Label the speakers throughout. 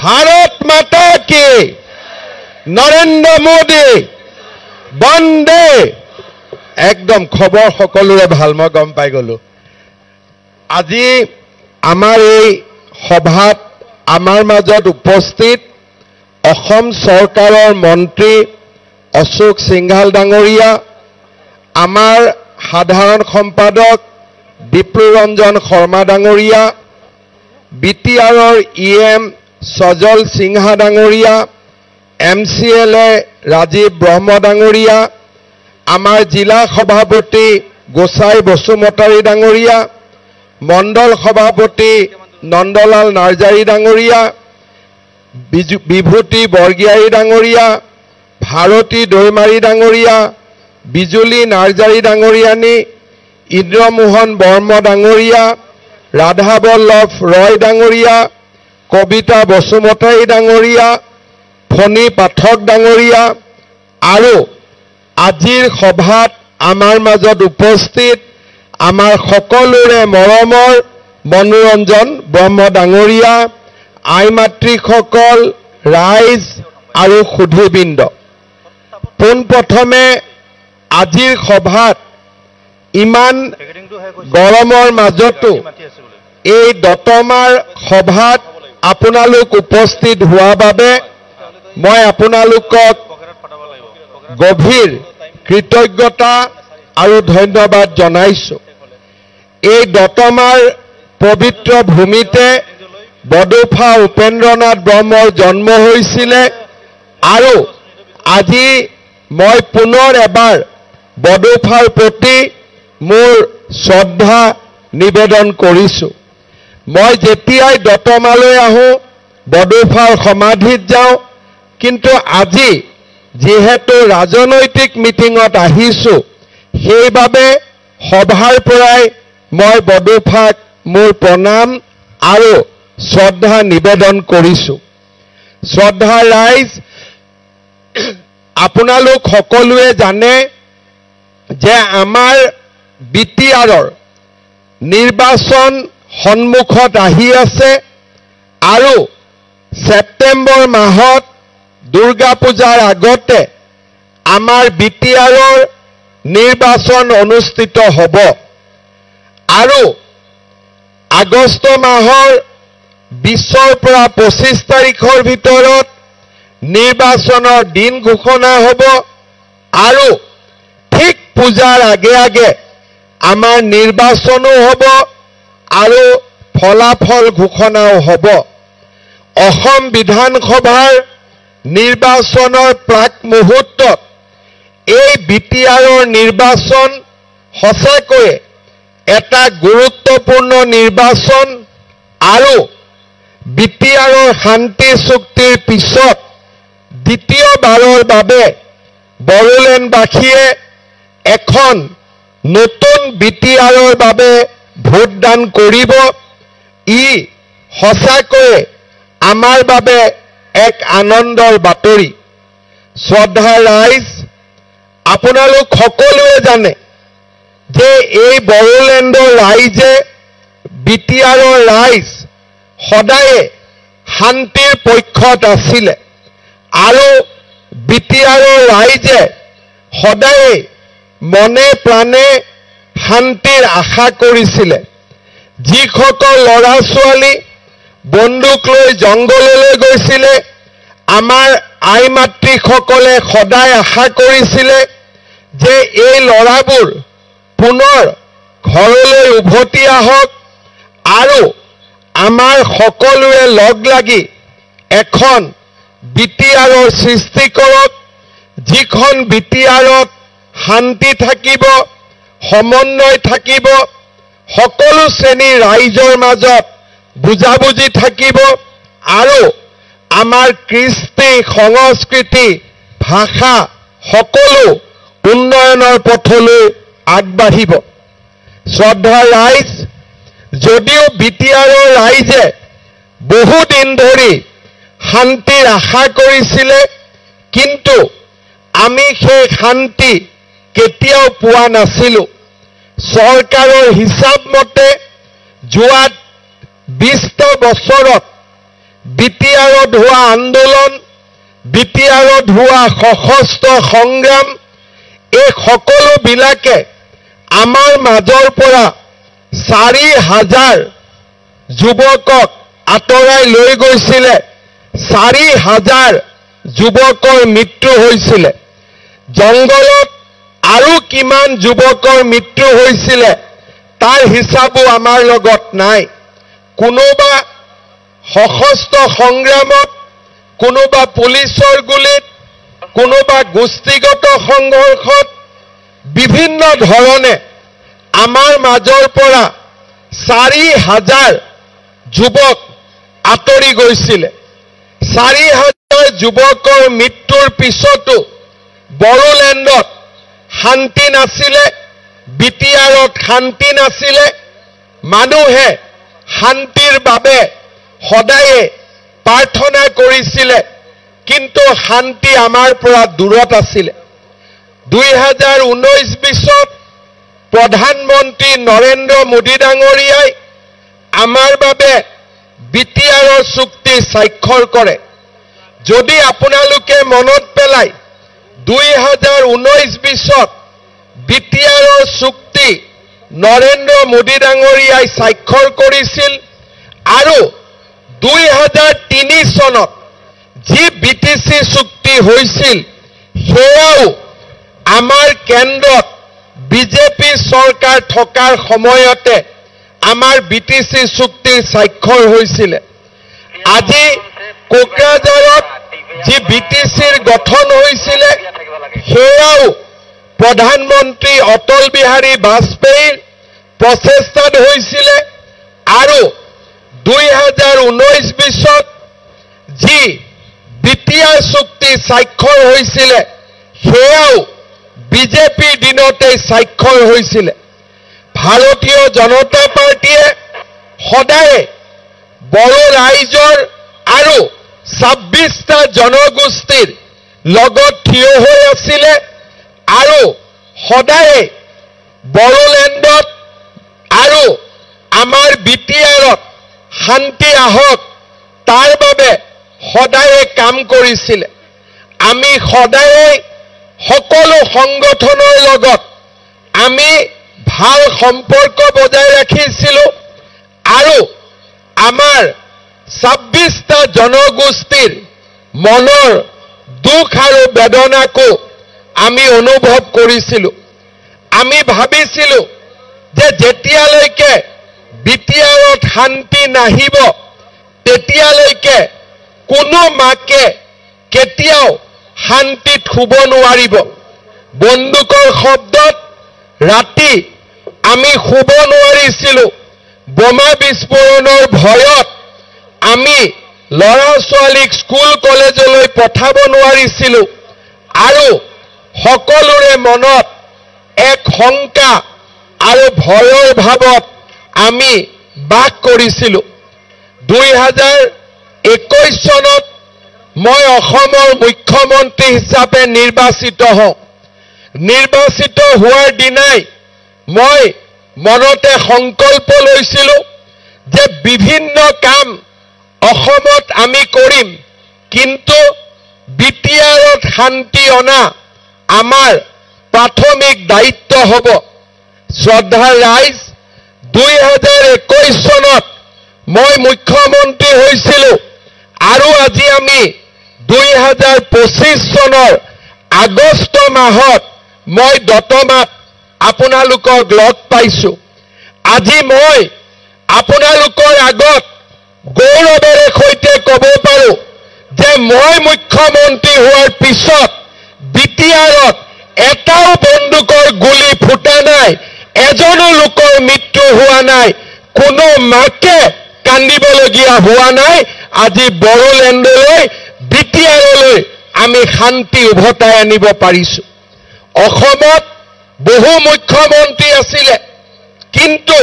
Speaker 1: ভাৰত মাতা কি, নৰেন্দ্ৰ মোদী বন্দে। একদম খবৰ সকলোৰে ভাল, মই গম পাই গলো। আজি আমাৰ এই সভাত আমাৰ মাজত উপস্থিত অসম চৰকাৰৰ মন্ত্ৰী অশোক সিংঘাল ডাঙৰীয়া, আমাৰ সাধাৰণ সম্পাদক বিপ্লুৰঞ্জন শৰ্মা ডাঙৰীয়া, BTRৰ EM সজল সিংহা ডাঙৰীয়া, MCLA ৰাজীৱ ব্ৰহ্ম ডাঙৰীয়া, আমাৰ জিলা সভাপতি গোসাই বসুমতাৰী ডাঙৰীয়া, মণ্ডল সভাপতি নন্দলাল নাৰ্জাৰী ডাঙৰীয়া, বিভূতি বৰগিয়াৰী ডাঙৰীয়া, ভাৰতী দৈমাৰী ডাঙৰীয়া, বিজুলী নাৰ্জাৰী ডাঙৰীয়ানী, ইন্দ্ৰমোহন বৰ্ম ডাঙৰীয়া, ৰাধাবল্লভ ৰয় ডাঙৰীয়া, কবিতা বসুমতাৰী ডাঙৰীয়া, ফণী পাঠক ডাঙৰীয়া আৰু আজিৰ সভাত আমাৰ মাজত উপস্থিত আমাৰ সকলোৰে মৰমৰ মনোৰঞ্জন ব্ৰহ্ম ডাঙৰীয়া, আই মাতৃসকল, ৰাইজ আৰু সুধীবৃন্দ, পোনপ্ৰথমে আজিৰ সভাত ইমান গৰমৰ মাজতো এই দতমাৰ সভাত আপোনালোক উপস্থিত হোৱা বাবে মই আপোনালোকক গভীৰ কৃতজ্ঞতা আৰু ধন্যবাদ জনাইছো। এই দতমাৰ পবিত্ৰ ভূমিতে বডোফা উপেন্দ্ৰনাথ ব্ৰহ্মৰ জন্ম হৈছিলে আৰু আজি মই পুনৰ এবাৰ বডোফাৰ প্ৰতি মোৰ শ্ৰদ্ধা নিবেদন কৰিছো। মই যেতিয়াই দতমালৈ আহোঁ বডোফাৰ সমাধিত যাওঁ, কিন্তু আজি যিহেতু ৰাজনৈতিক মিটিঙত আহিছো সেইবাবে সভাৰ পৰাই মই বডোফাক মোৰ প্ৰণাম আৰু শ্ৰদ্ধা নিবেদন কৰিছো। শ্ৰদ্ধা ৰাইজ, আপোনালোক সকলোৱে জানে যে আমাৰ BTRৰ নিৰ্বাচন সন্মুখত আহি আছে আৰু ছেপ্টেম্বৰ মাহত দুৰ্গা পূজাৰ আগতে আমাৰ BTRৰ নিৰ্বাচন অনুষ্ঠিত হ'ব আৰু আগষ্ট মাহৰ 20ৰ পৰা 25 তাৰিখৰ ভিতৰত নিৰ্বাচনৰ দিন ঘোষণা হ'ব আৰু ঠিক পূজাৰ আগে আগে আমাৰ নিৰ্বাচনো হ'ব আৰু ফলাফল ঘোষণাও হ'ব। অসম বিধানসভাৰ নিৰ্বাচনৰ প্ৰাক মুহূৰ্তত এই BTRৰ নিৰ্বাচন সঁচাকৈয়ে এটা গুৰুত্বপূৰ্ণ নিৰ্বাচন আৰু BTRৰ শান্তি চুক্তিৰ পিছত দ্বিতীয়বাৰৰ বাবে বড়োলেণ্ডবাসীয়ে এখন নতুন BTRৰ বাবে ভোটদান কৰিব। ই সঁচাকৈয়ে আমাৰ বাবে এক আনন্দৰ বাতৰি। শ্ৰদ্ধা ৰাইজ, আপোনালোক সকলোৱে জানে যে এই বড়োলেণ্ডৰ ৰাইজে, BTRৰ ৰাইজ সদায়ে শান্তিৰ পক্ষত আছিলে আৰু BTRৰ ৰাইজে সদায়ে মনে প্ৰাণে শান্তিৰ আশা কৰিছিলে। যিসকল ল'ৰা ছোৱালী বন্দুক লৈ জংগললৈ গৈছিলে, আমাৰ আই মাতৃসকলে সদায় আশা কৰিছিলে যে এই ল'ৰাবোৰ পুনৰ ঘৰলৈ উভতি আহক আৰু আমাৰ সকলোৱে লগ লাগি এখন BTRৰ সৃষ্টি কৰক, যিখন BTRত শান্তি থাকিব, সমন্বয় থাকিব, সকলো শ্ৰেণীৰ ৰাইজৰ মাজত বুজাবুজি থাকিব আৰু আমাৰ কৃষ্টি, সংস্কৃতি, ভাষা সকলো উন্নয়নৰ পথলৈ আগবাঢ়িব। শ্ৰদ্ধা ৰাইজ, যদিও BTRৰ ৰাইজে বহুদিন ধৰি শান্তিৰ আশা কৰিছিলে, কিন্তু আমি সেই শান্তি কেতিয়াও পোৱা নাছিলোঁ। চৰকাৰৰ হিচাপ মতে যোৱা 20টা বছৰত বিটিআৰত হোৱা আন্দোলন, বিটিআৰত হোৱা সশস্ত্ৰ সংগ্ৰাম, এই সকলোবিলাকে আমাৰ মাজৰ পৰা 4,000 যুৱকক আঁতৰাই লৈ গৈছিলে। 4,000 যুৱকৰ মৃত্যু হৈছিলে। জংগলত আৰু কিমান যুৱকৰ মৃত্যু হৈছিলে তাৰ হিচাপো আমাৰ লগত নাই। কোনোবা সশস্ত্ৰ সংগ্ৰামত, কোনোবা পুলিচৰ গুলীত, কোনোবা গোষ্ঠীগত সংঘৰ্ষত, বিভিন্ন ধৰণে আমাৰ মাজৰ পৰা 4,000 যুৱক আঁতৰি গৈছিলে। 4,000 যুৱকৰ মৃত্যুৰ পিছতো বড়োলেণ্ডত শান্তি নাছিলে, বিটিআৰত শান্তি নাছিলে। মানুহে শান্তিৰ বাবে সদায়ে প্ৰাৰ্থনা কৰিছিলে, কিন্তু শান্তি আমাৰ পৰা দূৰত আছিলে। 2019-20 প্ৰধানমন্ত্ৰী নৰেন্দ্ৰ মোদী ডাঙৰীয়াই আমাৰ বাবে বিটিআৰৰ চুক্তি স্বাক্ষৰ কৰে। যদি আপোনালোকে মনত পেলায় 2019-20 বিটিআৰৰ চুক্তি নৰেন্দ্ৰ মোদী ডাঙৰীয়াই স্বাক্ষৰ কৰিছিল, আৰু 2003 চনত যি বিটিচি চুক্তি হৈছিল সেয়াও আমাৰ কেন্দ্ৰত বিজেপি চৰকাৰ থকাৰ সময়তে আমাৰ বিটিচি চুক্তি স্বাক্ষৰ হৈছিলে। আজি কোকৰাঝাৰত যি বিটিচিৰ গঠন হৈছিলে সেয়াও প্ৰধানমন্ত্ৰী অটল বিহাৰী বাজপেয়ীৰ প্ৰচেষ্টাত হৈছিলে, আৰু 2019-20 যি বিটিআৰ চুক্তি স্বাক্ষৰ হৈছিলে সেয়াও বিজেপিৰ দিনতে স্বাক্ষৰ হৈছিলে। ভাৰতীয় জনতা পাৰ্টীয়ে সদায় বড়ো ৰাইজৰ আৰু 26টা জনগোষ্ঠীৰ লগত থিয় হৈ আছিলে, আৰু সদায় বড়োলেণ্ডত আৰু আমাৰ বিটিআৰত শান্তি আহক তাৰ বাবে সদায়ে কাম কৰিছিলে। আমি সদায়ে সকলো সংগঠনৰ লগত আমি ভাল সম্পৰ্ক বজাই ৰাখিছিলোঁ, আৰু আমাৰ 26টা জনগোষ্ঠীৰ মনৰ দুখ আৰু বেদনাকো আমি অনুভৱ কৰিছিলোঁ। আমি ভাবিছিলোঁ যে যেতিয়ালৈকে বিটিআৰত শান্তি নাহিব তেতিয়ালৈকে কোনো মাকে কেতিয়াও শান্তিত শুব নোৱাৰিব। বন্দুকৰ শব্দত ৰাতি আমি শুব নোৱাৰিছিলোঁ। বোমা বিস্ফোৰণৰ ভয়ত আমি ল'ৰা ছোৱালীক স্কুল কলেজলৈ পঠাব নোৱাৰিছিলোঁ, আৰু সকলোৰে মনত এক শংকা আৰু ভয়ৰ ভাৱত আমি বাস কৰিছিলোঁ। 2021 চনত মই অসমৰ মুখ্যমন্ত্ৰী হিচাপে নিৰ্বাচিত হওঁ। নিৰ্বাচিত হোৱাৰ দিনাই মই মনতে সংকল্প লৈছিলোঁ যে বিভিন্ন কাম অসমত আমি কৰিম, কিন্তু বিটিআৰত শান্তি অনা আমাৰ প্ৰাথমিক দায়িত্ব হ'ব। শ্ৰদ্ধাৰ ৰাইজ, 2021 চনত মই মুখ্যমন্ত্ৰী হৈছিলোঁ, আৰু আজি আমি 2025 চনৰ আগষ্ট মাহত মই দতমাত আপোনালোকক লগ পাইছোঁ। আজি মই আপোনালোকৰ আগত গৌৰৱেৰে সৈতে ক'ব পাৰোঁ যে মই মুখ্যমন্ত্ৰী হোৱাৰ পিছত বিটিআৰত এটাও বন্দুকৰ গুলি ফুটা নাই, এজনো লোকৰ মৃত্যু হোৱা নাই, কোনো মাকে কান্দিবলগীয়া হোৱা নাই। আজি বড়োলেণ্ডলৈ বিটিআৰলৈ আমি শান্তি উভতাই আনিব পাৰিছোঁ। অসমত বহু মুখ্যমন্ত্ৰী আছিলে, কিন্তু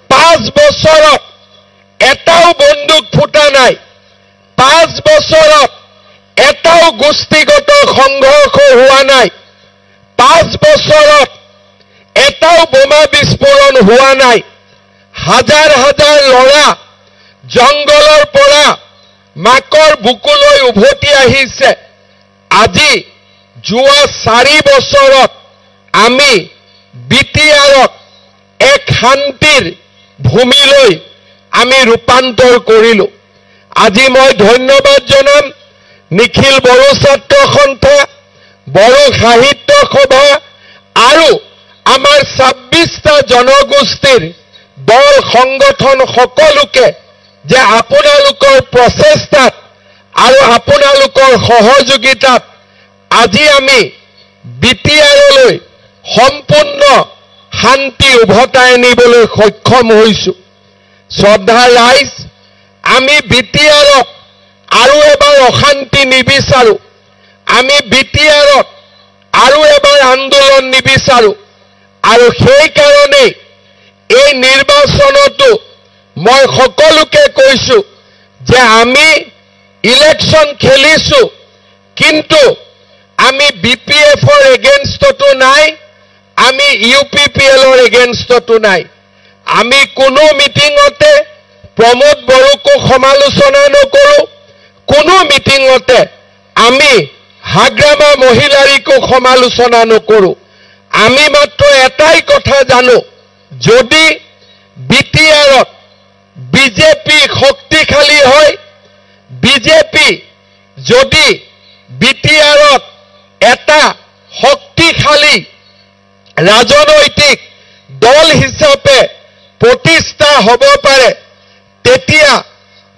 Speaker 1: 5 বছৰত এটাও বন্দুক ফুটা নাই, 5 বছৰত এটাও গোষ্ঠীগত সংঘৰ্ষ হোৱা নাই, 5 বছৰত এটাও বোমা বিস্ফোৰণ হোৱা নাই। হাজাৰ হাজাৰ ল'ৰা জংগলৰ পৰা মাকৰ বুকুলৈ উভতি আহিছে। আজি যোৱা 4 বছৰত আমি বিটিআৰক এক শান্তিৰ ভূমিলৈ আমি ৰূপান্তৰ কৰিলো। আজি মই ধন্যবাদ জনাম নিখিল বড়ো ছাত্ৰ সন্থা, বড়ো সাহিত্য সভা আৰু আমাৰ 26টা জনগোষ্ঠীৰ দল সংগঠন সকলোকে যে আপোনালোকৰ প্ৰচেষ্টাত আৰু আপোনালোকৰ সহযোগিতাত আজি আমি বিটিআৰলৈ সম্পূৰ্ণ শান্তি উভতাই আনিবলৈ সক্ষম হৈছোঁ। শ্ৰদ্ধা ৰাইজ, আমি বিটিআৰক আৰু এবাৰ অশান্তি নিবিচাৰো। আমি বিটিআৰত আৰু এবাৰ আন্দোলন নিবিচাৰো। আৰু সেইকাৰণে এই নিৰ্বাচনতো মই সকলোকে কৈছো যে আমি ইলেকশ্যন খেলিছো, কিন্তু আমি বিপিএফৰ এগেইনষ্টতো নাই, আমি ইউপিপিএলৰ এগেইনষ্টতো নাই। আমি কোনো মিটিঙতে প্ৰমোদ বড়োকো সমালোচনা নকৰো, কোনো মিটিঙতে আমি হাগ্ৰামা মহিলাৰীকো সমালোচনা নকৰো। আমি মাত্ৰ এটাই কথা জানো, যদি বিটিআৰত বিজেপি শক্তিশালী হয়, বিজেপি যদি বিটিআৰত এটা শক্তিশালী ৰাজনৈতিক দল হিচাপে প্ৰতিষ্ঠা হ'ব পাৰে, তেতিয়া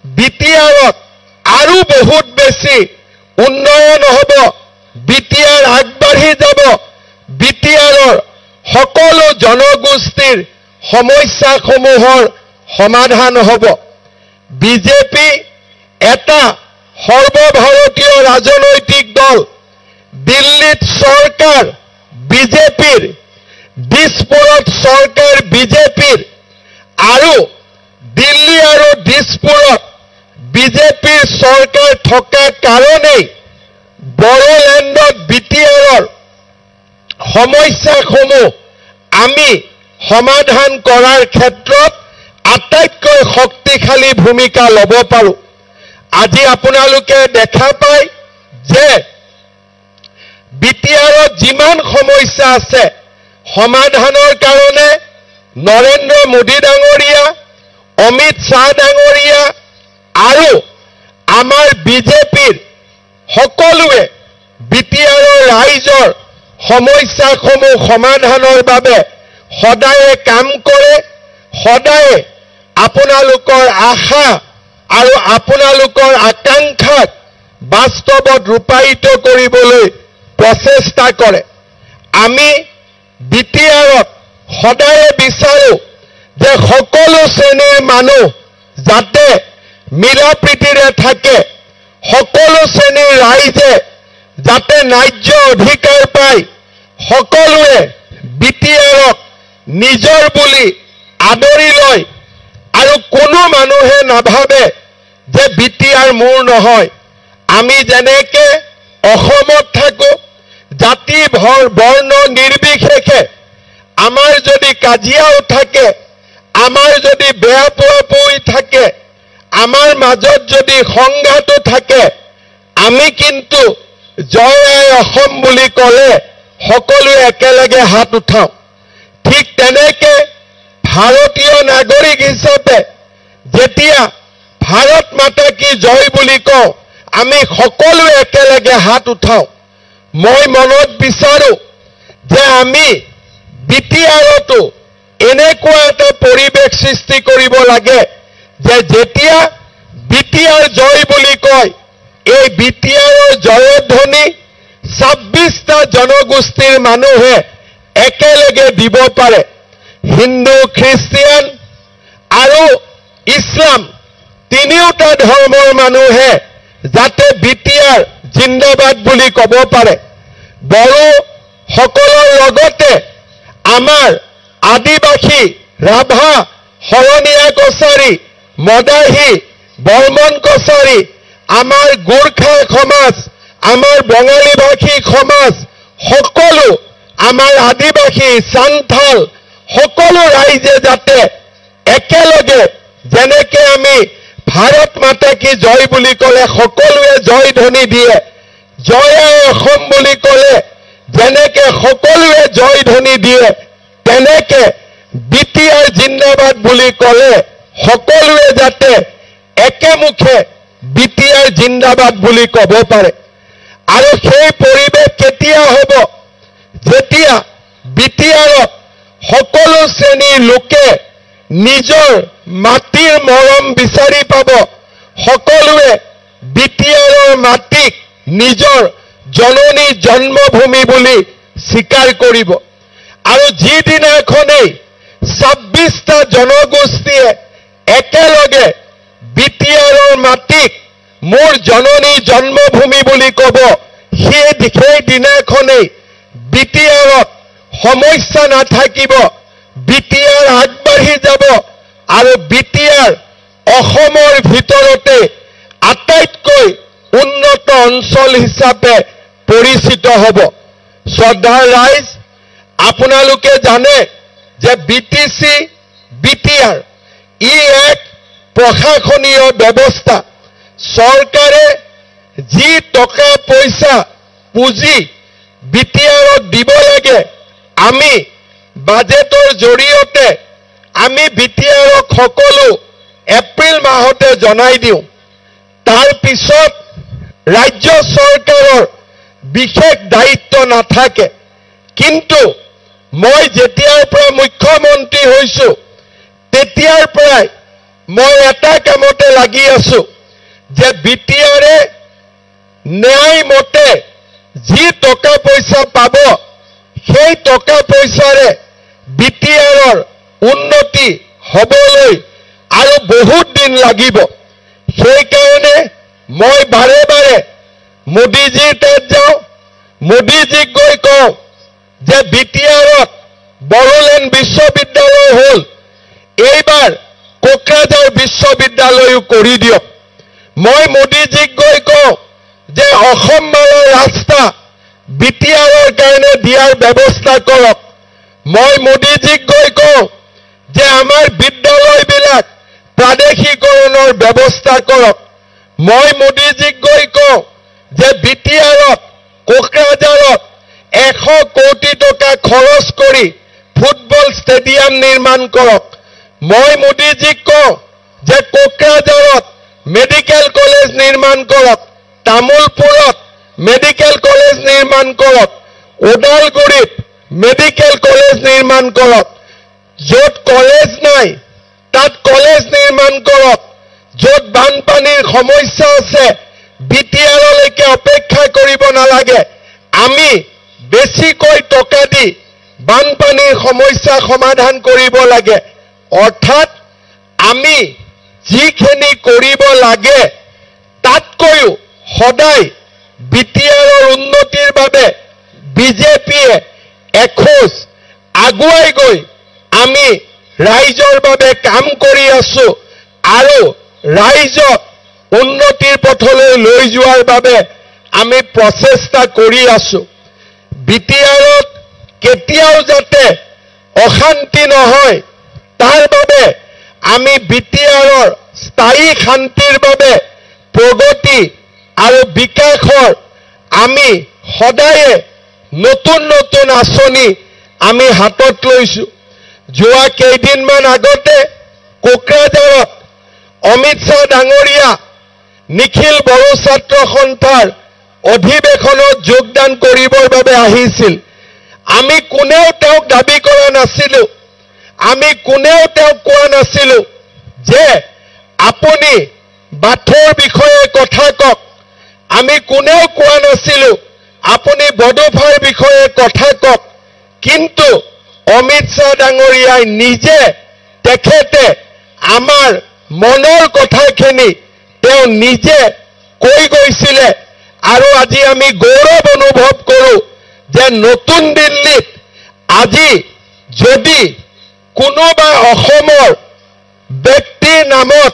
Speaker 1: বিটিআৰত আৰু বহুত বেছি উন্নয়ন হ'ব, বিটিআৰ আগবাঢ়ি যাব, বিটিআৰৰ সকলো জনগোষ্ঠীৰ সমস্যাসমূহৰ সমাধান হ'ব। বিজেপি এটা সৰ্বভাৰতীয় ৰাজনৈতিক দল। দিল্লীত চৰকাৰ বিজেপিৰ, দিছপুৰত চৰকাৰ বিজেপিৰ, আৰু দিল্লী আৰু দিছপুৰত বিজেপিৰ চৰকাৰ থকা কাৰণেই বড়োলেণ্ডত বিটিআৰৰ সমস্যাসমূহ আমি সমাধান কৰাৰ ক্ষেত্ৰত আটাইতকৈ শক্তিশালী ভূমিকা ল'ব পাৰোঁ। আজি আপোনালোকে দেখা পায় যে বিটিআৰত যিমান সমস্যা আছে সমাধানৰ কাৰণে নৰেন্দ্ৰ মোদী ডাঙৰীয়া, অমিত শ্বাহ ডাঙৰীয়া আৰু আমাৰ বিজেপিৰ সকলোৱে বিটিআৰৰ ৰাইজৰ সমস্যাসমূহ সমাধানৰ বাবে সদায়ে কাম কৰে, সদায়ে আপোনালোকৰ আশা আৰু আপোনালোকৰ আকাংক্ষাক বাস্তৱত ৰূপায়িত কৰিবলৈ প্ৰচেষ্টা কৰে। আমি বিটিআৰত সদায়ে বিচাৰো যে সকলো শ্ৰেণীৰ মানুহ যাতে মিলা প্ৰীতিৰে থাকে, সকলো শ্ৰেণীৰ ৰাইজে যাতে ন্যায্য অধিকাৰ পায়, সকলোৱে বিটিআৰক নিজৰ বুলি আদৰি লয় আৰু কোনো মানুহে নাভাবে যে বিটিআৰ মোৰ নহয়। আমি যেনেকে অসমত থাকো, জাতি বৰ্ণ নিৰ্বিশেষে আমাৰ যদি কাজিয়াও থাকে, আমাৰ যদি বেয়া পোৱা পুই থাকে, আমাৰ মাজত যদি সংঘাতো থাকে, আমি কিন্তু জয় আই অসম বুলি ক'লে সকলোৱে একেলগে হাত উঠাওঁ। ঠিক তেনেকে ভাৰতীয় নাগৰিক হিচাপে যেতিয়া ভাৰত মাতা কি জয় বুলি কওঁ, আমি সকলোৱে একেলগে হাত উঠাওঁ। মই মনত বিচাৰো যে আমি বিটিআৰতো এনেকুৱা এটা পৰিৱেশ সৃষ্টি কৰিব লাগে যে যেতিয়া বিটিআৰ জয় বুলি কয়, এই বিটিআৰৰ জয়ধ্বনি 26টা জনগোষ্ঠীৰ মানুহে একেলগে দিব পাৰে। হিন্দু, খ্ৰীষ্টিয়ান আৰু ইছলাম তিনিওটা ধৰ্মৰ মানুহে যাতে বিটিআৰ জিন্দাবাদ বুলি ক'ব পাৰে। বড়ো সকলৰ লগতে আমাৰ আদিবাসী, ৰাভা, শৰণীয়া কছাৰী, মদাহী, বৰ্মন কছাৰী, আমাৰ গোৰ্খা সমাজ, আমাৰ বঙালী ভাষী সমাজ, সকলো আমাৰ আদিবাসী, সান্থাল সকলো ৰাইজে যাতে একেলগে যেনেকে আমি ভাৰত মাতা কি জয় বুলি ক'লে সকলোৱে জয় ধ্বনি দিয়ে। জয় অসম বুলি ক'লে যেনেকে সকলোৱে জয় ধ্বনি দিয়ে, তেনেকে BTR জিন্দাবাদ বুলি ক'লে সকলোৱে যাতে একেমুখে BTR জিন্দাবাদ বুলি ক'ব পাৰে। আৰু সেই পৰিৱেশ কেতিয়া হ'ব? যেতিয়া BTRত সকলো শ্ৰেণীৰ লোকে নিজৰ মাটিৰ মৰম বিচাৰি পাব, সকলোৱে BTRৰ মাটিক নিজৰ জননী জন্মভূমি বুলি স্বীকাৰ কৰিব। আৰু যিদিনাখনেই 26টা জনগোষ্ঠীয়ে একেলগে BTRৰ মাটিক মোৰ জননী জন্মভূমি বুলি ক'ব, সেই দিনাখনেই BTRত সমস্যা নাথাকিব। BTR আগবাঢ়ি যাব আৰু BTR অসমৰ ভিতৰতে আটাইতকৈ উন্নত অঞ্চল হিচাপে পৰিচিত হ'ব। শ্ৰদ্ধাৰ ৰাইজ, আপোনালোকে জানে যে BTC, BTR ই এক প্ৰশাসনীয় ব্যৱস্থা। চৰকাৰে যি টকা পইচা পুঁজি BTRত দিব লাগে, আমি বাজেটৰ জৰিয়তে আমি BTRক সকলো এপ্ৰিল মাহতে জনাই দিওঁ। তাৰ পিছত ৰাজ্য চৰকাৰৰ বিশেষ দায়িত্ব নাথাকে। কিন্তু মই যেতিয়াৰ পৰা মুখ্যমন্ত্ৰী হৈছো, তেতিয়াৰ পৰাই মই এটা কামতে লাগি আছো যে BTRে ন্যায়মতে যি টকা পইচা পাব, সেই টকা পইচাৰে BTRৰ উন্নতি হ'বলৈ আৰু বহুত দিন লাগিব। সেইকাৰণে মই বাৰে বাৰে মোদীজীৰ তাত যাওঁ, মোদীজীক গৈ কওঁ যে BTRত বড়োলেণ্ড বিশ্ববিদ্যালয় হ'ল, এইবাৰ কোকৰাঝাৰ বিশ্ববিদ্যালয়ো কৰি দিয়ক। মই মোদীজীক গৈ কওঁ যে অসম মালৰ ৰাস্তা BTRৰ কাৰণে দিয়াৰ ব্যৱস্থা কৰক। মই মোদীজীক গৈ কওঁ যে আমাৰ বিদ্যালয়বিলাক প্ৰাদেশিকৰণৰ ব্যৱস্থা কৰক। মই মোদীজীক গৈ কওঁ যে BTRত কোকৰাঝাৰত 100 কোটি টকা খৰচ কৰি ফুটবল ষ্টেডিয়াম নিৰ্মাণ কৰক। মই মোদীজীক কওঁ যে কোকৰাঝাৰত মেডিকেল কলেজ নিৰ্মাণ কৰক, তামুলপুৰত মেডিকেল কলেজ নিৰ্মাণ কৰক, ওদালগুৰিত মেডিকেল কলেজ নিৰ্মাণ কৰক। য'ত কলেজ নাই তাত কলেজ নিৰ্মাণ কৰক। য'ত বানপানীৰ সমস্যা আছে, BTRলৈকে অপেক্ষা কৰিব নালাগে। আমি বেছিকৈ টকা দি বানপানীৰ সমস্যা সমাধান কৰিব লাগে। অৰ্থাৎ আমি যিখিনি কৰিব লাগে তাতকৈও সদায় BTRৰ উন্নতিৰ বাবে বিজেপিয়ে এখোজ আগুৱাই গৈ আমি ৰাইজৰ বাবে কাম কৰি আছো আৰু ৰাইজক উন্নতিৰ পথলৈ লৈ যোৱাৰ বাবে আমি প্ৰচেষ্টা কৰি আছো। BTRত কেতিয়াও যাতে অশান্তি নহয়, তাৰ বাবে আমি BTRৰ স্থায়ী শান্তিৰ বাবে প্ৰগতি আৰু বিকাশৰ আমি সদায়ে নতুন নতুন আঁচনি আমি হাতত লৈছো। যোৱা কেইদিনমান আগতে কোকৰাঝাৰত অমিত শ্বাহ ডাঙৰীয়া নিখিল বড়ো ছাত্ৰ সন্থাৰ অধিৱেশনত যোগদান কৰিবৰ বাবে আহিছিল। আমি কোনেও তেওঁক দাবী কৰা নাছিলো, আমি কোনেও তেওঁক কোৱা নাছিলো যে আপুনি বাথৌৰ বিষয়ে কথা কওক। আমি কোনেও কোৱা নাছিলো আপুনি বড়োফাৰ বিষয়ে কথা কওক। কিন্তু অমিত শ্বাহ ডাঙৰীয়াই নিজে তেখেতে আমাৰ মনৰ কথাখিনি তেওঁ নিজে কৈ গৈছিলে। আৰু আজি আমি গৌৰৱ অনুভৱ কৰো যে নতুন দিল্লীত আজি যদি কোনোবা অসমৰ ব্যক্তিৰ নামত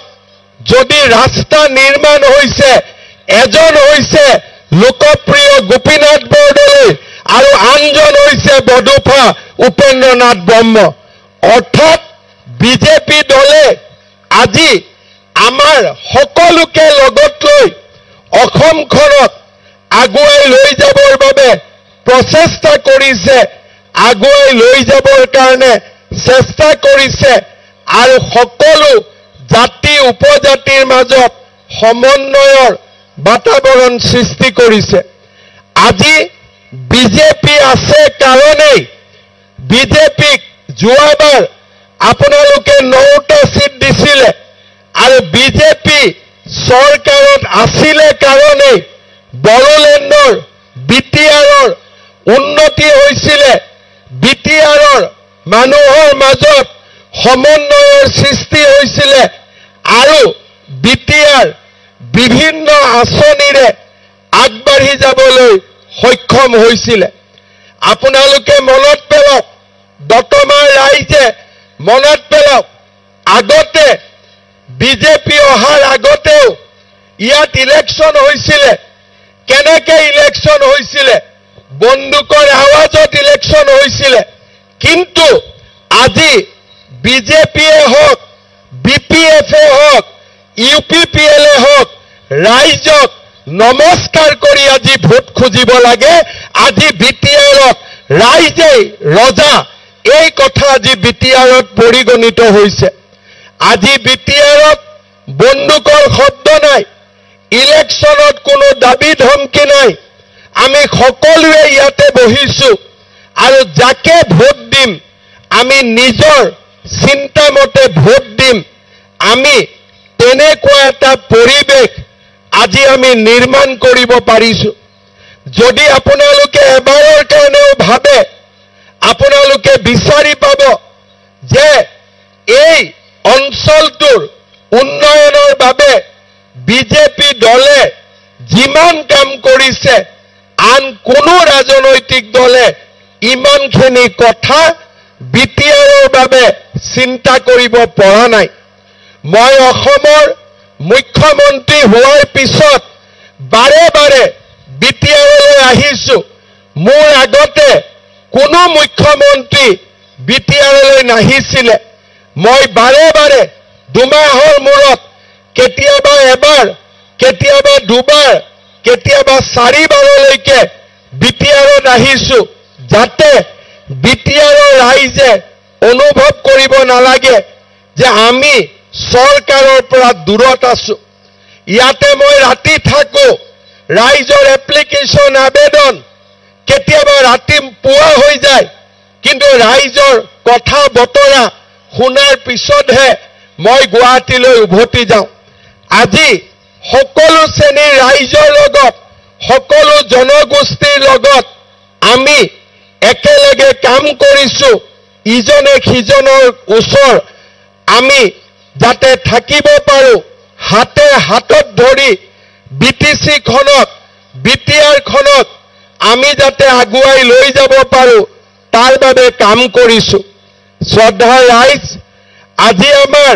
Speaker 1: যদি ৰাস্তা নিৰ্মাণ হৈছে, এজন হৈছে লোকপ্ৰিয় গোপীনাথ বৰদলৈ আৰু আনজন হৈছে বড়োফা উপেন্দ্ৰনাথ ব্ৰহ্ম। অৰ্থাৎ বিজেপি দলে আজি আমাৰ সকলোকে লগত লৈ অসমখনক আগুৱাই লৈ যাবৰ বাবে প্ৰচেষ্টা কৰিছে, আগুৱাই লৈ যাবৰ কাৰণে চেষ্টা কৰিছে আৰু সকলো জাতি উপজাতিৰ মাজত সমন্বয়ৰ বাতাবৰণ সৃষ্টি কৰিছে। আজি বিজেপি আছে কাৰণেই বিজেপিক যোৱাবাৰ আপোনালোকে 9টা সিট দিছিলে আৰু বিজেপি চৰকাৰত আছিলে কাৰণেই বড়োলেণ্ডৰ বিটিআৰৰ উন্নতি হৈছিলে, বিটিআৰৰ মানুহৰ মাজত সমন্বয়ৰ সৃষ্টি হৈছিলে আৰু বিটিআৰ বিভিন্ন আঁচনিৰে আগবাঢ়ি যাবলৈ সক্ষম হৈছিলে। আপোনালোকে মনত পেলাওক, দতমাৰ ৰাইজে মনত পেলাওক, আগতে বিজেপি অহাৰ আগতেও ইয়াত ইলেকশ্যন হৈছিলে। কেনেকে ইলেকশ্যন হৈছিলে? বন্দুকৰ আৱাজত ইলেকশ্যন হৈছিলে। কিন্তু আজি বিজেপিয়ে হওক, বিপিএফে হওক, ইউপিপিএলে হওক, ৰাইজক নমস্কাৰ কৰি আজি ভোট খুজিব লাগে। আজি বিটিআৰত ৰাইজেই ৰজা, এই কথা আজি বিটিআৰত পৰিগণিত হৈছে। আজি বিটিআৰত বন্দুকৰ শব্দ নাই, ইলেকশ্যনত কোনো দাবী ধমকি নাই। আমি সকলোৱে ইয়াতে বহিছো আৰু যাকে ভোট দিম আমি নিজৰ চিন্তা মতে ভোট দিম। আমি তেনেকুৱা এটা পৰিৱেশ আজি আমি নিৰ্মাণ কৰিব পাৰিছো। যদি আপোনালোকে এবাৰৰ কাৰণেও ভাবে, আপোনালোকে বিচাৰি পাব যে এই অঞ্চলটোৰ উন্নয়নৰ বাবে বিজেপি দলে যিমান কাম কৰিছে আন কোনো ৰাজনৈতিক দলে ইমানখিনি কথা বিটিআৰৰ বাবে চিন্তা কৰিব পৰা নাই। মই অসমৰ মুখ্যমন্ত্ৰী হোৱাৰ পিছত বাৰে বাৰে বিটিআৰলৈ আহিছো। মোৰ আগতে কোনো মুখ্যমন্ত্ৰী বিটিআৰলৈ নাহিছিলে। মই বাৰে বাৰে দুমাহৰ মূৰত কেতিয়াবা এবাৰ, কেতিয়াবা দুবাৰ, কেতিয়াবা 4 বাৰলৈকে বিটিআৰত আহিছো, যাতে বিটিআৰৰ ৰাইজে অনুভৱ কৰিব নালাগে যে আমি চৰকাৰৰ পৰা দূৰত আছো। ইয়াতে মই ৰাতি থাকো, ৰাইজৰ এপ্লিকেশ্যন আবেদন কেতিয়াবা ৰাতি পুৱা হৈ যায়, কিন্তু ৰাইজৰ কথা বতৰা শুনাৰ পিছতহে মই গুৱাহাটীলৈ উভতি যাওঁ। আজি সকলো শ্ৰেণীৰ ৰাইজৰ লগত, সকলো জনগোষ্ঠীৰ লগত আমি একেলগে কাম কৰিছো। ইজনে সিজনৰ ওচৰ আমি যাতে থাকিব পাৰো, হাতে হাতত ধৰি বিটিচিখনক, বিটিআৰখনক আমি যাতে আগুৱাই লৈ যাব পাৰো, তাৰ বাবে কাম কৰিছো। শ্ৰদ্ধাৰ ৰাইজ, আজি আমাৰ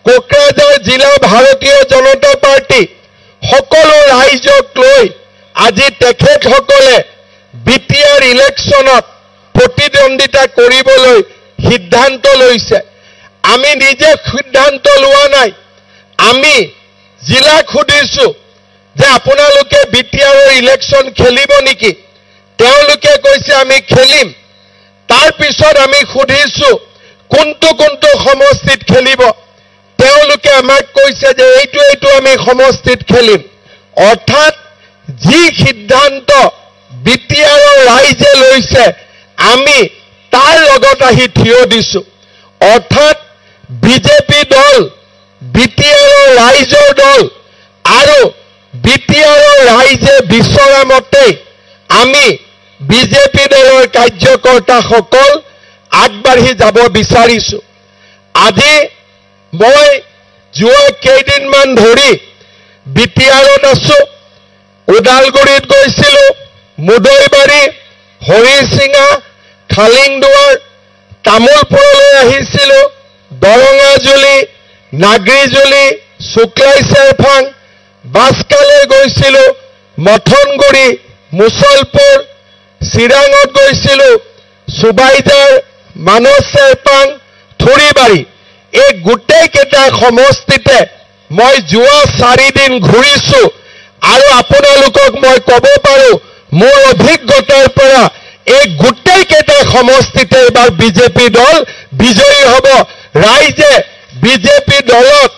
Speaker 1: কোকৰাঝাৰ জিলা ভাৰতীয় জনতা পাৰ্টি সকলো ৰাইজক লৈ আজি তেখেতসকলে বিটিআৰ ইলেকশ্যনত প্ৰতিদ্বন্দ্বিতা কৰিবলৈ সিদ্ধান্ত লৈছে। আমি নিজে সিদ্ধান্ত লোৱা নাই, আমি জিলাক সুধিছো যে আপোনালোকে বিটিআৰৰ ইলেকশ্যন খেলিব নেকি? তেওঁলোকে কৈছে আমি খেলিম। তাৰ পিছত আমি সুধিছো কোনটো কোনটো সমষ্টিত খেলিব? তেওঁলোকে আমাক কৈছে যে এইটো এইটো আমি সমষ্টিত খেলিম। অৰ্থাৎ যি সিদ্ধান্ত বিটিআৰৰ ৰাইজে লৈছে আমি তাৰ লগত আহি থিয় দিছো। অৰ্থাৎ বিজেপি দল, বিটিআৰৰ ৰাইজৰ দল আৰু বিটিআৰৰ ৰাইজে বিচৰা মতে আমি বিজেপি দলৰ কাৰ্যকৰ্তাসকল আগবাঢ়ি যাব বিচাৰিছো। আজি মই যোৱা কেইদিনমান ধৰি বিটিআৰত আছো, ওদালগুৰিত গৈছিলো, মুদৈবাৰী, হৰিচিঙা, খালিংদুৱাৰ, তামোলপুৰলৈ আহিছিলো, দৰঙাজুলি, নাগৰিজুলি, শুক্লাই চেৰফাং, বাছকালৈ গৈছিলো, মথনগুৰি, মুছলপুৰ, চিৰাঙত গৈছিলো, সুবাইজাৰ, মানস চেৰপাং, থুৰিবাৰী। এই গোটেইকেইটা সমষ্টিতে মই যোৱা 4 দিন ঘূৰিছো আৰু আপোনালোকক মই ক'ব পাৰো মোৰ অভিজ্ঞতাৰ পৰা এই গোটেই কেইটা সমষ্টিতে এবাৰ বিজেপি দল বিজয়ী হ'ব ৰাইজে বিজেপি দলক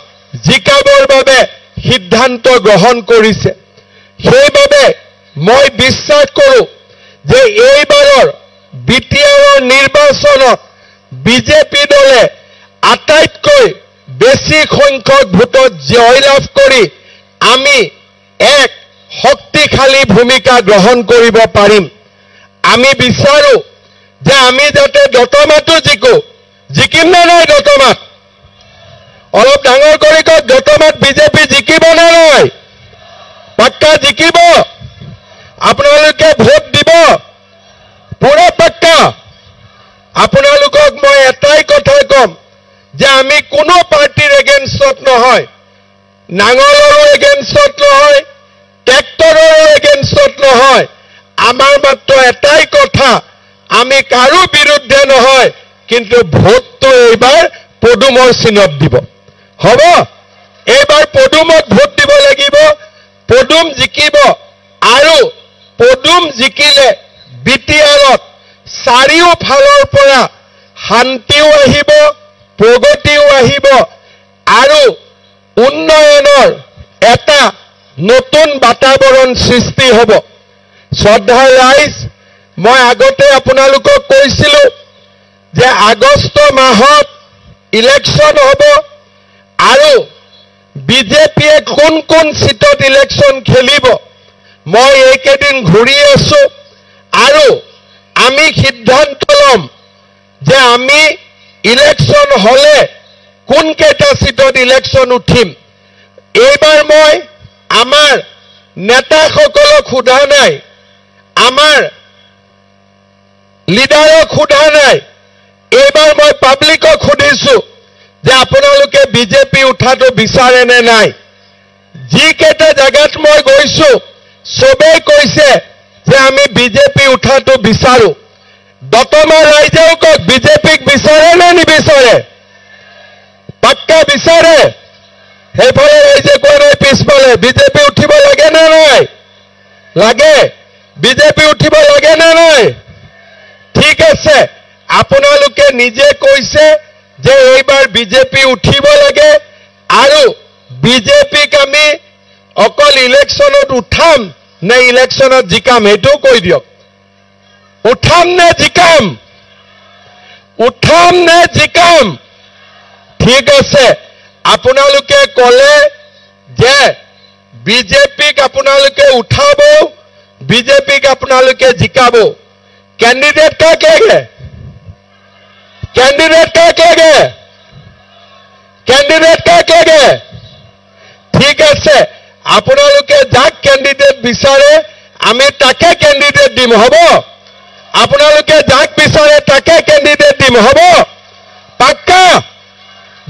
Speaker 1: জিকাবৰ বাবে সিদ্ধান্ত গ্ৰহণ কৰিছে সেইবাবে মই বিশ্বাস কৰোঁ যে এইবাৰৰ বিটিআৰৰ নিৰ্বাচনত বিজেপি দলে আটাইতকৈ বেছি সংখ্যক ভোটত জয়লাভ কৰি আমি এক শক্তিশালী ভূমিকা গ্ৰহণ কৰিব পাৰিম আমি বিচাৰো যে আমি যাতে দতমাটো জিকিম নে নাই দতমাত অলপ ডাঙৰ কৰি কওক দতমাত বিজেপি জিকিব নে নাই পাক্কা জিকিব আপোনালোকে ভোট দিব পুৰা পাক্কা আপোনালোকক মই এটাই কথা কম যে আমি কোনো পাৰ্টিৰ এগেইনষ্টত নহয় নাঙলৰো এগেইনষ্টত নহয় ট্ৰেক্টৰৰ এগেইনষ্টত নহয় আমাৰ মাত্ৰ এটাই কথা আমি কাৰো বিৰুদ্ধে নহয় কিন্তু ভোটটো এইবাৰ পদুমৰ চিনত দিব হ'ব এইবাৰ পদুমত ভোট দিব লাগিব পদুম জিকিব আৰু পদুম জিকিলে বিটিআৰত চাৰিওফালৰ পৰা শান্তিও আহিব প্ৰগতিও আহিব আৰু উন্নয়নৰ এটা নতুন বাতাবৰণ সৃষ্টি হ'ব শ্ৰদ্ধাৰ ৰাইজ মই আগতে আপোনালোকক কৈছিলো যে আগষ্ট মাহত ইলেকশ্যন হ'ব আৰু বিজেপিয়ে কোন কোন সিটত ইলেকশ্যন খেলিব মই এইকেইদিন ঘূৰি আছো আৰু আমি সিদ্ধান্ত ল'ম যে আমি ইলেকশ্যন হলে কোন কেইটা সিটত ইলেকশ্যন উঠিম এইবাৰ মই আমাৰ নেতাসকলক সোধা নাই আমাৰ লিডাৰক সোধা নাই এইবাৰ মই পাব্লিকক সুধিছো যে আপোনালোকে বিজেপি উঠাটো বিচাৰে নে নাই যিকেইটা জাগাত মই গৈছো সবেই কৈছে যে আমি বিজেপি উঠাটো বিচাৰো দতমা ৰাইজেও কওক বিজেপিক বিচাৰে নে নিবিচাৰে পাক্কা বিচাৰে সেইফালে ৰাইজে কোৱা নাই পিছফালে বিজেপি উঠিব লাগে নে নাই লাগে বিজেপি উঠিব লাগে নে নাই ঠিক আছে আপোনালোকে নিজে কৈছে যে এইবাৰ বিজেপি উঠিব লাগে আৰু বিজেপিক আমি অকল ইলেকশ্যনত উঠাম নে ইলেকশ্যনত জিকাম এইটো কৈ দিয়ক উঠাম নে জিকাম ঠিক আছে আপোনালোকে ক'লে যে বিজেপিক আপোনালোকে উঠাব বিজেপিক আপোনালোকে জিকাব कैंडिडेट का कहेंगे ठीक है আপোনালোকে যাক कैंडिडेट বিচাৰে আমি তাকে कैंडिडेट দিম হ'ব আপোনালোকে যাক বিচাৰে তাকে कैंडिडेट দিম হ'ব পাক্কা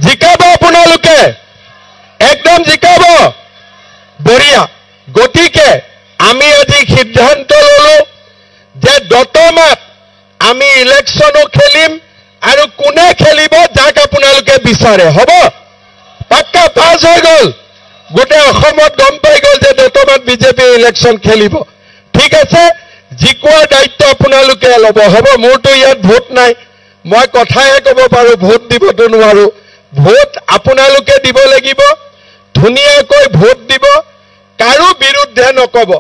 Speaker 1: জিকাব আপোনালোকে একদম জিকাব বঢ়িয়া গতিকে আমি আজি সিদ্ধান্ত ললো যে দতমাত আমি ইলেকশ্যনো খেলিম আৰু কোনে খেলিব যাক আপোনালোকে বিচাৰে হ'ব পাক্কা পাছ হৈ গ'ল গোটেই অসমত গম পাই গ'ল যে দতমাত বিজেপি ইলেকশ্যন খেলিব ঠিক আছে জিকোৱাৰ দায়িত্ব আপোনালোকে ল'ব হ'ব মোৰতো ইয়াত ভোট নাই মই কথাহে ক'ব পাৰো ভোট দিবতো নোৱাৰো ভোট আপোনালোকে দিব লাগিব ধুনীয়াকৈ ভোট দিব কাৰো বিৰুদ্ধে নক'ব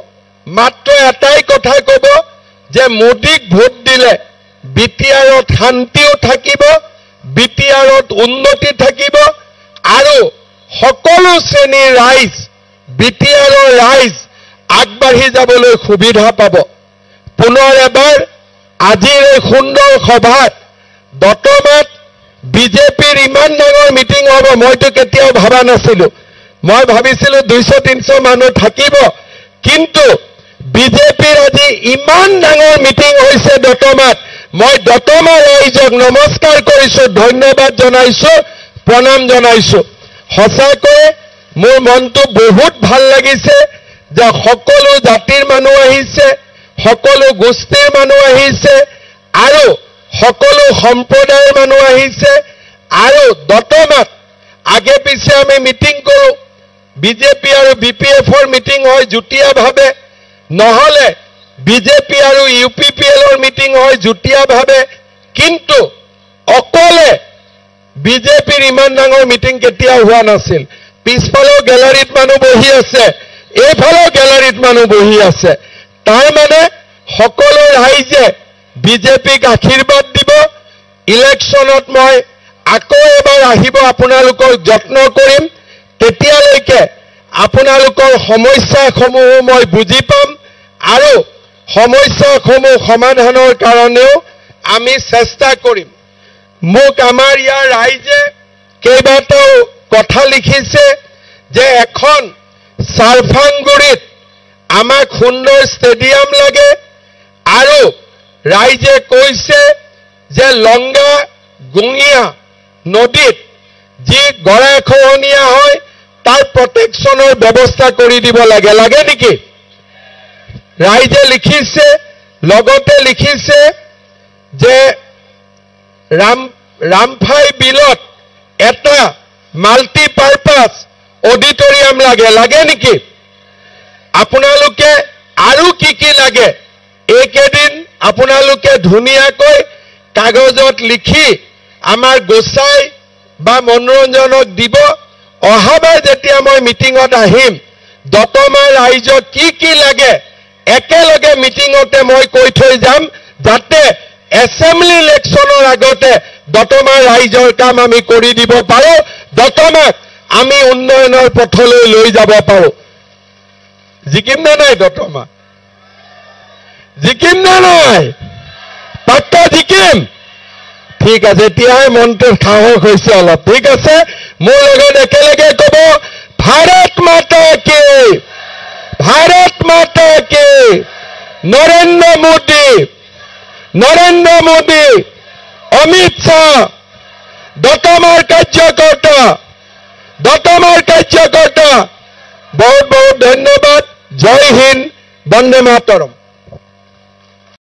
Speaker 1: মাত্ৰ এটাই কথা ক'ব যে মোদীক ভোট দিলে বিটিআৰত শান্তিও থাকিব বিটিআৰত উন্নতি থাকিব আৰু সকলো শ্ৰেণীৰ ৰাইজ বিটিআৰৰ ৰাইজ আগবাঢ়ি যাবলৈ সুবিধা পাব পুনৰ এবাৰ আজিৰ এই সুন্দৰ সভাত দতমাত বিজেপিৰ ইমান ডাঙৰ মিটিং হ'ব মইতো কেতিয়াও ভাবা নাছিলো মই ভাবিছিলো 200-300 মানুহ থাকিব কিন্তু বিজেপিৰ আজি ইমান ডাঙৰ মিটিং হৈছে দতমাত মই দতমা ৰাইজক নমস্কাৰ কৰিছো ধন্যবাদ জনাইছো প্ৰণাম জনাইছো সঁচাকৈ মোৰ মনটো বহুত ভাল লাগিছে যে সকলো জাতিৰ মানুহ আহিছে সকলো গোষ্ঠীৰ মানুহ আহিছে আৰু সকলো সম্প্ৰদায়ৰ মানুহ আহিছে আৰু দতমাত আগে পিছে আমি মিটিং কৰো বিজেপি আৰু বিপিএফৰ মিটিং হয় যুটীয়াভাৱে, নহলে বিজেপি আৰু ইউপিপিএলৰ মিটিং হয় যুটীয়াভাৱে, কিন্তু অকলে বিজেপিৰ ইমান ডাঙৰ মিটিং কেতিয়াও হোৱা নাছিল। পিছফালেও গেলাৰীত মানুহ বহি আছে, এইফালেও গেলাৰীত মানুহ বহি আছে। তাৰ মানে সকলো ৰাইজে বিজেপিক আশীৰ্বাদ দিব। ইলেকশ্যনত মই আকৌ এবাৰ আহিব, আপোনালোকক যত্ন কৰিম। তেতিয়ালৈকে আপোনালোকৰ সমস্যাসমূহ মই বুজি পাম আৰু সমস্যাসমূহ সমাধানৰ কাৰণেও আমি চেষ্টা কৰিম। মোক আমাৰ ইয়াৰ ৰাইজে কেইবাটাও কথা লিখিছে যে এখন চাৰফাংগুৰিত আমাক সুন্দৰ ষ্টেডিয়াম লাগে আৰু ৰাইজে কৈছে যে লংগা গুঙিয়া নদীত যি গৰাখহনীয়া হয় তাৰ প্ৰটেকশ্যনৰ ব্যৱস্থা কৰি দিব লাগে। লাগে নেকি? ৰাইজে লিখিছে, লগতে লিখিছে যে ৰামফাই বিলত এটা মাল্টিপাৰপাছ অডিটৰিয়াম লাগে। লাগে নেকি? আপোনালোকে আৰু কি লাগে এইকেইদিন আপোনালোকে ধুনীয়াকৈ কাগজত লিখি আমাৰ গোসাই বা মনোৰঞ্জনক দিব। অহাবাৰ যেতিয়া মই মিটিঙত আহিম, দতমা ৰাইজক কি লাগে একেলগে মিটিঙতে মই কৈ থৈ যাম, যাতে এছেম্বলি ইলেকশ্যনৰ আগতে দতমা ৰাইজৰ কাম আমি কৰি দিব পাৰো, দতমাক আমি উন্নয়নৰ পথলৈ লৈ যাব পাৰো। জিকিম নে নাই দতমা? জিকিম নে নাই? পাক্কা জিকিম? ঠিক আছে, এতিয়াহে মনটো সাহস হৈছে অলপ। ঠিক আছে, মোৰ লগত একেলগে কব, ভাৰত মাতা কি, ভাৰত মাতা কি, নৰেন্দ্ৰ মোদী, নৰেন্দ্ৰ মোদী, অমিত শ্বাহ, দতমাৰ কাৰ্যকৰ্তা, দতমাৰ কাৰ্যকৰ্তা। বহুত বহুত ধন্যবাদ। জয় হিন্দ, বন্দে মাতৰম।